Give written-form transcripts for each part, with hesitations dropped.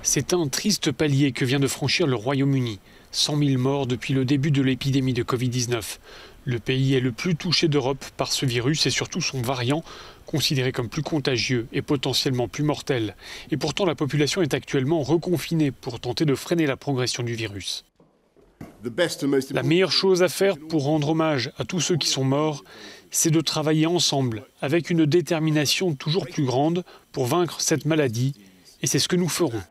C'est un triste palier que vient de franchir le Royaume-Uni. 100 000 morts depuis le début de l'épidémie de Covid-19. Le pays est le plus touché d'Europe par ce virus et surtout son variant, considéré comme plus contagieux et potentiellement plus mortel. Et pourtant, la population est actuellement reconfinée pour tenter de freiner la progression du virus. La meilleure chose à faire pour rendre hommage à tous ceux qui sont morts, c'est de travailler ensemble, avec une détermination toujours plus grande pour vaincre cette maladie. Et c'est ce que nous ferons.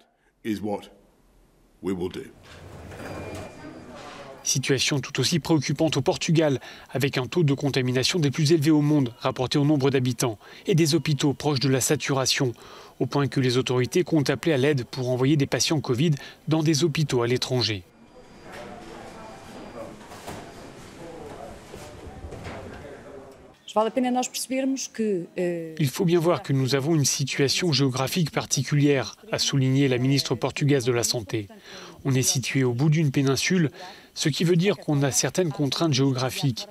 Situation tout aussi préoccupante au Portugal, avec un taux de contamination des plus élevés au monde, rapporté au nombre d'habitants, et des hôpitaux proches de la saturation, au point que les autorités comptent appeler à l'aide pour envoyer des patients Covid dans des hôpitaux à l'étranger. Il faut bien voir que nous avons une situation géographique particulière, a souligné la ministre portugaise de la Santé. On est situé au bout d'une péninsule, ce qui veut dire qu'on a certaines contraintes géographiques.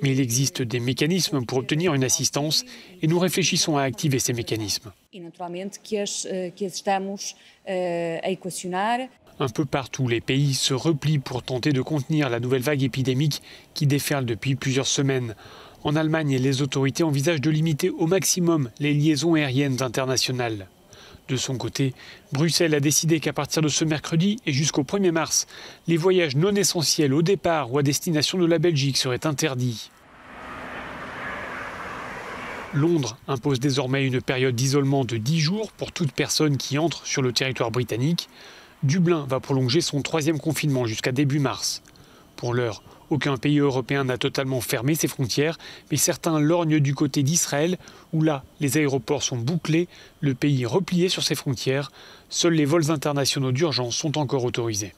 Mais il existe des mécanismes pour obtenir une assistance et nous réfléchissons à activer ces mécanismes. Un peu partout, les pays se replient pour tenter de contenir la nouvelle vague épidémique qui déferle depuis plusieurs semaines. En Allemagne, les autorités envisagent de limiter au maximum les liaisons aériennes internationales. De son côté, Bruxelles a décidé qu'à partir de ce mercredi et jusqu'au 1er mars, les voyages non essentiels au départ ou à destination de la Belgique seraient interdits. Londres impose désormais une période d'isolement de 10 jours pour toute personne qui entre sur le territoire britannique. Dublin va prolonger son 3e confinement jusqu'à début mars. Pour l'heure, aucun pays européen n'a totalement fermé ses frontières, mais certains lorgnent du côté d'Israël, où là, les aéroports sont bouclés, le pays replié sur ses frontières. Seuls les vols internationaux d'urgence sont encore autorisés.